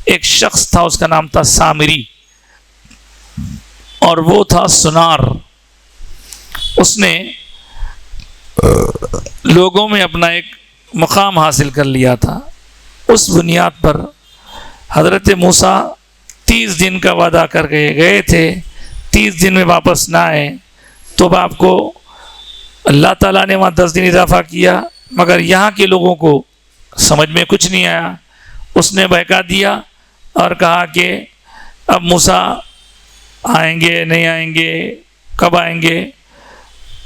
ایک شخص تھا، اس کا نام تھا سامری، اور وہ تھا سنار۔ اس نے لوگوں میں اپنا ایک مقام حاصل کر لیا تھا۔ اس بنیاد پر حضرت موسیٰ 30 دن کا وعدہ کر کے گئے تھے، 30 دن میں واپس نہ آئے تو آپ کو اللہ تعالیٰ نے وہاں 10 دن اضافہ کیا، مگر یہاں کے لوگوں کو سمجھ میں کچھ نہیں آیا۔ اس نے بہکا دیا اور کہا کہ اب موسیٰ آئیں گے نہیں آئیں گے، کب آئیں گے،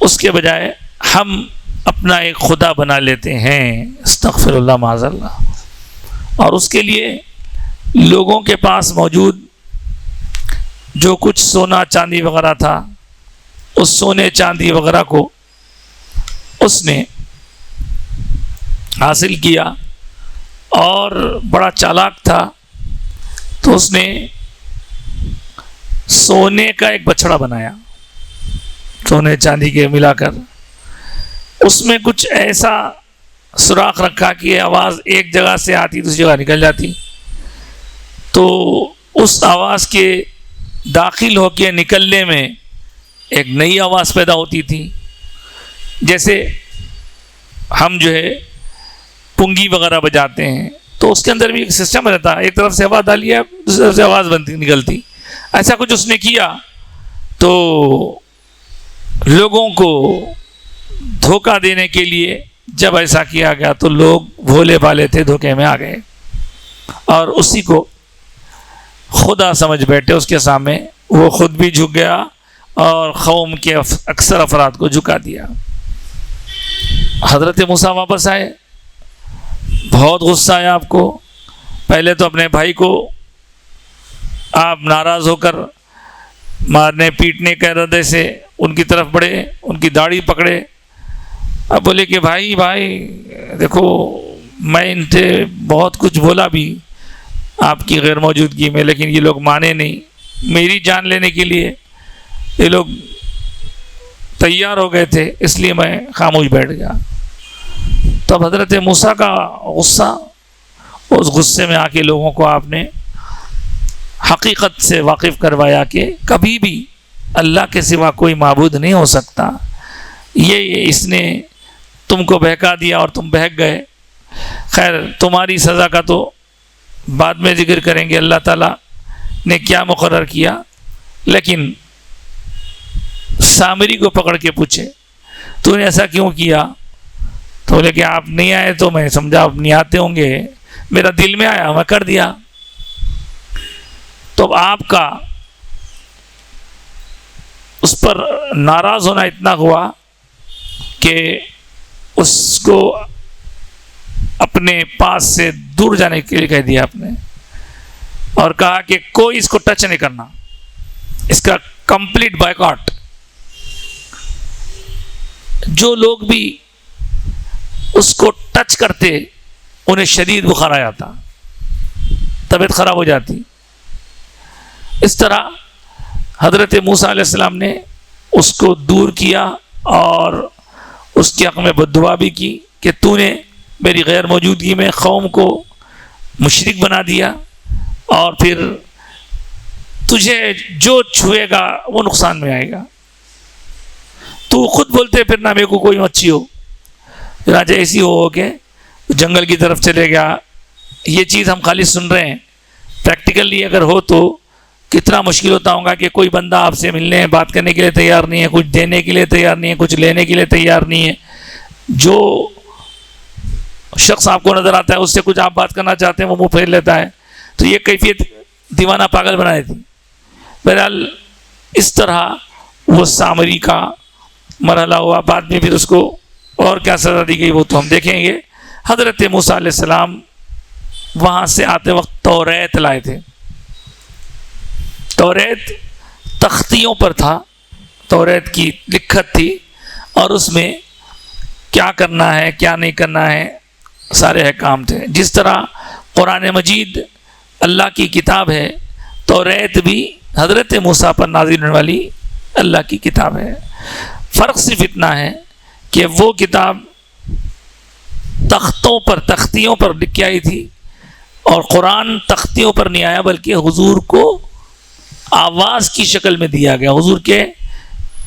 اس کے بجائے ہم اپنا ایک خدا بنا لیتے ہیں، استغفر اللہ معاذ اللہ۔ اور اس کے لیے لوگوں کے پاس موجود جو کچھ سونا چاندی وغیرہ تھا، اس سونے چاندی وغیرہ کو اس نے حاصل کیا، اور بڑا چالاک تھا، تو اس نے سونے کا ایک بچڑا بنایا، سونے چاندی کے ملا کر، اس میں کچھ ایسا سوراخ رکھا کہ آواز ایک جگہ سے آتی دوسری جگہ نکل جاتی، تو اس آواز کے داخل ہو کے نکلنے میں ایک نئی آواز پیدا ہوتی تھی۔ جیسے ہم جو ہے پنگی وغیرہ بجاتے ہیں تو اس کے اندر بھی ایک سسٹم رہتا ہے، ایک طرف سے آواز ڈالی ہے دوسری طرف سے آواز بنتی نکلتی، ایسا کچھ اس نے کیا۔ تو لوگوں کو دھوکہ دینے کے لیے جب ایسا کیا گیا تو لوگ بھولے بھالے تھے، دھوکے میں آ گئے اور اسی کو خدا سمجھ بیٹھے اس کے سامنے۔ وہ خود بھی جھک گیا اور قوم کے اکثر افراد کو جھکا دیا۔ حضرت موسیٰ واپس آئے، بہت غصہ آیا آپ کو۔ پہلے تو اپنے بھائی کو آپ ناراض ہو کر مارنے پیٹنے کے ارادے سے ان کی طرف بڑھے، ان کی داڑھی پکڑے، اب بولے کہ بھائی دیکھو میں ان سے بہت کچھ بولا بھی آپ کی غیر موجودگی میں، لیکن یہ لوگ مانے نہیں، میری جان لینے کے لیے یہ لوگ تیار ہو گئے تھے، اس لیے میں خاموش بیٹھ گیا۔ تب حضرت موسیٰ کا غصہ، اس غصے میں آ کے لوگوں کو آپ نے حقیقت سے واقف کروایا کہ کبھی بھی اللہ کے سوا کوئی معبود نہیں ہو سکتا، یہ اس نے تم کو بہکا دیا اور تم بہک گئے۔ خیر تمہاری سزا کا تو بعد میں ذکر کریں گے، اللہ تعالیٰ نے کیا مقرر کیا، لیکن سامری کو پکڑ کے پوچھے تو نے ایسا کیوں کیا؟ تو بولے کہ آپ نہیں آئے تو میں سمجھا آپ نہیں آتے ہوں گے، میرا دل میں آیا میں کر دیا۔ تو اب آپ کا اس پر ناراض ہونا اتنا ہوا کہ اس کو اپنے پاس سے دور جانے کے لیے کہہ دیا آپ نے، اور کہا کہ کوئی اس کو ٹچ نہیں کرنا، اس کا کمپلیٹ بائیکاٹ۔ جو لوگ بھی اس کو ٹچ کرتے انہیں شدید بخار آ جاتا، طبیعت خراب ہو جاتی۔ اس طرح حضرت موسیٰ علیہ السلام نے اس کو دور کیا اور اس کے حق میں بد دعا بھی کی کہ تو نے میری غیر موجودگی میں قوم کو مشرک بنا دیا، اور پھر تجھے جو چھوئے گا وہ نقصان میں آئے گا۔ تو خود بولتے پھر نہ میرے کو کوئی مچھی ہو، چنانچہ ایسی ہو کہ جنگل کی طرف چلے گیا۔ یہ چیز ہم خالی سن رہے ہیں، پریکٹیکلی اگر ہو تو کتنا مشکل ہوتا ہوگا کہ کوئی بندہ آپ سے ملنے بات کرنے کے لیے تیار نہیں ہے، کچھ دینے کے لیے تیار نہیں ہے، کچھ لینے کے لیے تیار نہیں ہے۔ جو شخص آپ کو نظر آتا ہے اس سے کچھ آپ بات کرنا چاہتے ہیں وہ منہ پھیر لیتا ہے، تو یہ کیفیت دیوانہ پاگل بنائی تھی۔ بہرحال اس طرح وہ سامری کا مرحلہ ہوا، بعد میں پھر اس کو اور کیا سزا دی گئی وہ تو ہم دیکھیں گے۔ حضرت موسیٰ علیہ السلام وہاں سے آتے وقت توریت لائے تھے۔ توریت تختیوں پر تھا، توریت کی لکھت تھی، اور اس میں کیا کرنا ہے کیا نہیں کرنا ہے سارے احکام تھے۔ جس طرح قرآن مجید اللہ کی کتاب ہے، توریت بھی حضرت موسیٰ پر نازل ہونے والی اللہ کی کتاب ہے۔ فرق صرف اتنا ہے کہ وہ کتاب تختیوں پر لکھی آئی تھی، اور قرآن تختیوں پر نہیں آیا بلکہ حضور کو آواز کی شکل میں دیا گیا. حضور کے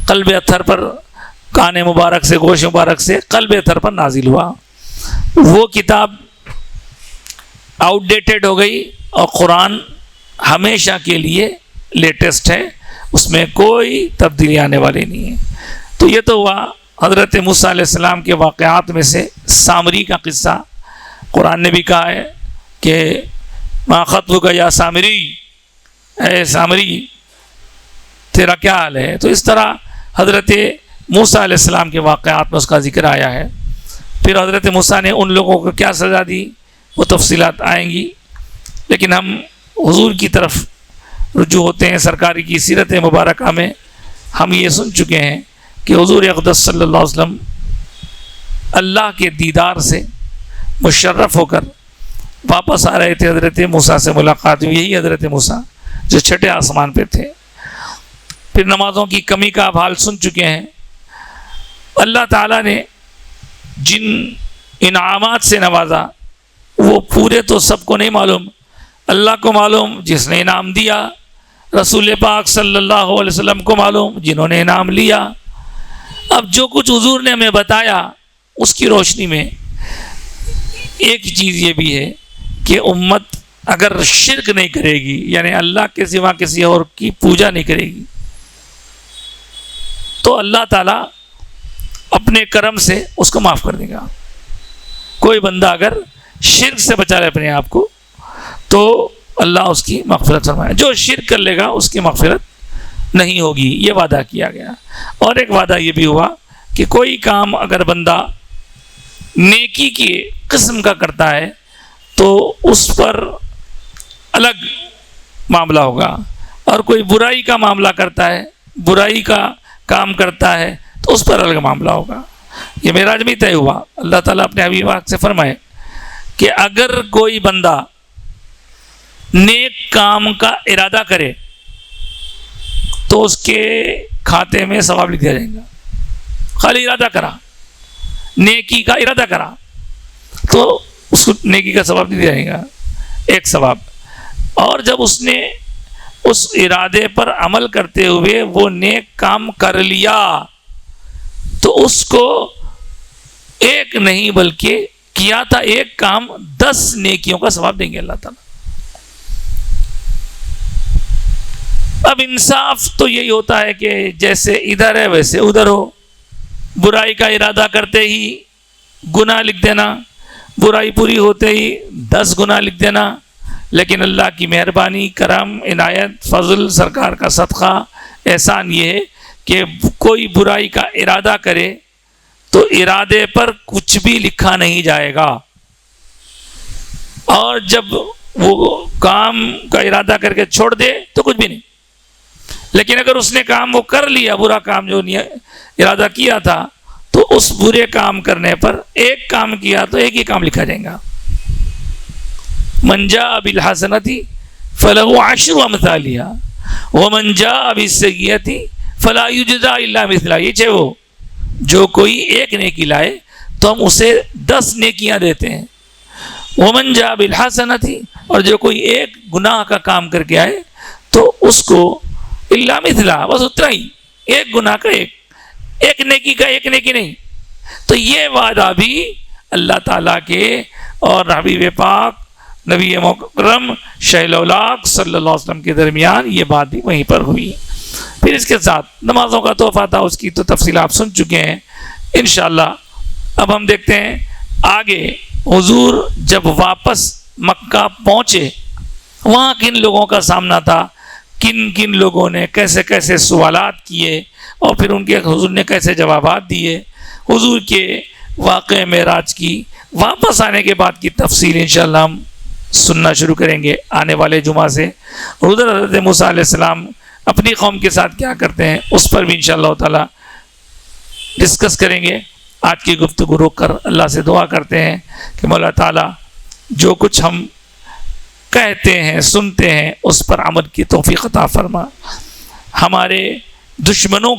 قلب اطہر پر، کان مبارک سے، گوش مبارک سے قلب اطہر پر نازل ہوا. وہ کتاب آؤٹ ڈیٹڈ ہو گئی اور قرآن ہمیشہ کے لیے لیٹسٹ ہے، اس میں کوئی تبدیلی آنے والی نہیں ہے. تو یہ تو ہوا حضرت موسیٰ علیہ السلام کے واقعات میں سے سامری کا قصہ. قرآن نے بھی کہا ہے کہ ما خطبک یا سامری، اے سامری تیرا کیا حال ہے. تو اس طرح حضرت موسیٰ علیہ السلام کے واقعات میں اس کا ذکر آیا ہے. پھر حضرت موسیٰ نے ان لوگوں کو کیا سزا دی وہ تفصیلات آئیں گی، لیکن ہم حضور کی طرف رجوع ہوتے ہیں. سرکاری کی سیرت مبارکہ میں ہم یہ سن چکے ہیں کہ حضور اقدس صلی اللہ علیہ وسلم اللہ کے دیدار سے مشرف ہو کر واپس آ رہے تھے. حضرت موسیٰ سے ملاقات ہوئی، یہی حضرت موسیٰ جو چھٹے آسمان پہ تھے. پھر نمازوں کی کمی کا آپ حال سن چکے ہیں. اللہ تعالیٰ نے جن انعامات سے نوازا وہ پورے تو سب کو نہیں معلوم، اللہ کو معلوم جس نے انعام دیا، رسول پاک صلی اللہ علیہ وسلم کو معلوم جنہوں نے انعام لیا. اب جو کچھ حضور نے ہمیں بتایا اس کی روشنی میں ایک چیز یہ بھی ہے کہ امت اگر شرک نہیں کرے گی، یعنی اللہ کے سوا کسی اور کی پوجا نہیں کرے گی، تو اللہ تعالیٰ اپنے کرم سے اس کو معاف کر دے گا. کوئی بندہ اگر شرک سے بچا لے اپنے آپ کو تو اللہ اس کی مغفرت فرمائے. جو شرک کر لے گا اس کی مغفرت نہیں ہوگی، یہ وعدہ کیا گیا. اور ایک وعدہ یہ بھی ہوا کہ کوئی کام اگر بندہ نیکی کی قسم کا کرتا ہے تو اس پر الگ معاملہ ہوگا، اور کوئی برائی کا معاملہ کرتا ہے، برائی کا کام کرتا ہے تو اس پر الگ معاملہ ہوگا. یہ معراج میں طے ہوا. اللہ تعالیٰ اپنے حبیب پاک سے فرمائے کہ اگر کوئی بندہ نیک کام کا ارادہ کرے تو اس کے کھاتے میں ثواب لکھ دیا جائے گا. خالی ارادہ کرا، نیکی کا ارادہ کرا تو اس کو نیکی کا ثواب لکھ دیا جائے گا، ایک ثواب. اور جب اس نے اس ارادے پر عمل کرتے ہوئے وہ نیک کام کر لیا تو اس کو ایک نہیں بلکہ کیا تھا ایک کام 10 نیکیوں کا ثواب دیں گے اللہ تعالیٰ. اب انصاف تو یہی ہوتا ہے کہ جیسے ادھر ہے ویسے ادھر ہو. برائی کا ارادہ کرتے ہی گناہ لکھ دینا، برائی پوری ہوتے ہی 10 گناہ لکھ دینا. لیکن اللہ کی مہربانی، کرم، عنایت، فضل، سرکار کا صدقہ، احسان یہ ہے کہ کوئی برائی کا ارادہ کرے تو ارادے پر کچھ بھی لکھا نہیں جائے گا، اور جب وہ کام کا ارادہ کر کے چھوڑ دے تو کچھ بھی نہیں. لیکن اگر اس نے کام وہ کر لیا، برا کام جو ارادہ کیا تھا، تو اس برے کام کرنے پر ایک کام کیا تو ایک ہی کام لکھا جائے گا. من جاء بالحسنۃ فلہ عشر امثالها ومن جاء بالسیئۃ فلا یجزی الا مثلها. یہ چاہے وہ جو کوئی ایک نیکی لائے تو ہم اسے 10 نیکیاں دیتے ہیں. ومن جاء بالحسنۃ، اور جو کوئی ایک گناہ کا کام کر کے آئے تو اس کو الا مثلها، بس اتنا ہی، ایک گناہ کا ایک نیکی کا ایک نیکی نہیں. تو یہ وعدہ بھی اللہ تعالیٰ کے اور حبیب پاک نبی مکرم شاہ الاولاق صلی اللہ علیہ وسلم کے درمیان یہ بات بھی وہیں پر ہوئی. پھر اس کے ساتھ نمازوں کا تحفہ تھا، اس کی تو تفصیل آپ سن چکے ہیں انشاءاللہ. اب ہم دیکھتے ہیں آگے حضور جب واپس مکہ پہنچے وہاں کن لوگوں کا سامنا تھا، کن کن لوگوں نے کیسے کیسے سوالات کیے اور پھر ان کے حضور نے کیسے جوابات دیے. حضور کے واقع معراج کی واپس آنے کے بعد کی تفصیل انشاءاللہ ہم سننا شروع کریں گے آنے والے جمعہ سے. حضرت موسیٰ علیہ السلام اپنی قوم کے ساتھ کیا کرتے ہیں اس پر بھی انشاءاللہ تعالی ڈسکس کریں گے. آج کی گفتگو روک کر اللہ سے دعا کرتے ہیں کہ مولا تعالیٰ جو کچھ ہم کہتے ہیں سنتے ہیں اس پر عمل کی توفیق عطا فرما، ہمارے دشمنوں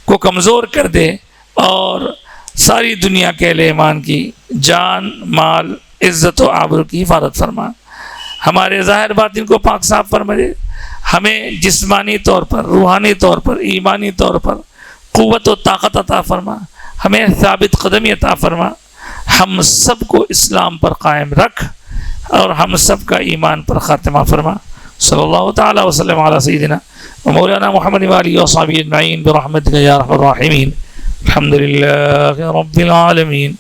کو کمزور کر دے، اور ساری دنیا کے اہل ایمان کی جان، مال، عزت و آبرو کی حفاظت فرما، ہمارے ظاہر باطن کو پاک صاف فرما دے، ہمیں جسمانی طور پر، روحانی طور پر، ایمانی طور پر قوت و طاقت عطا فرما، ہمیں ثابت قدمی عطا فرما، ہم سب کو اسلام پر قائم رکھ اور ہم سب کا ایمان پر خاتمہ فرما۔ صلی اللہ تعالی وسلم علی سیدنا و مولانا محمد و آلہ و صحبہ اجمعین برحمتک یا ارحم الراحمین۔ الحمد للہ رب العالمین۔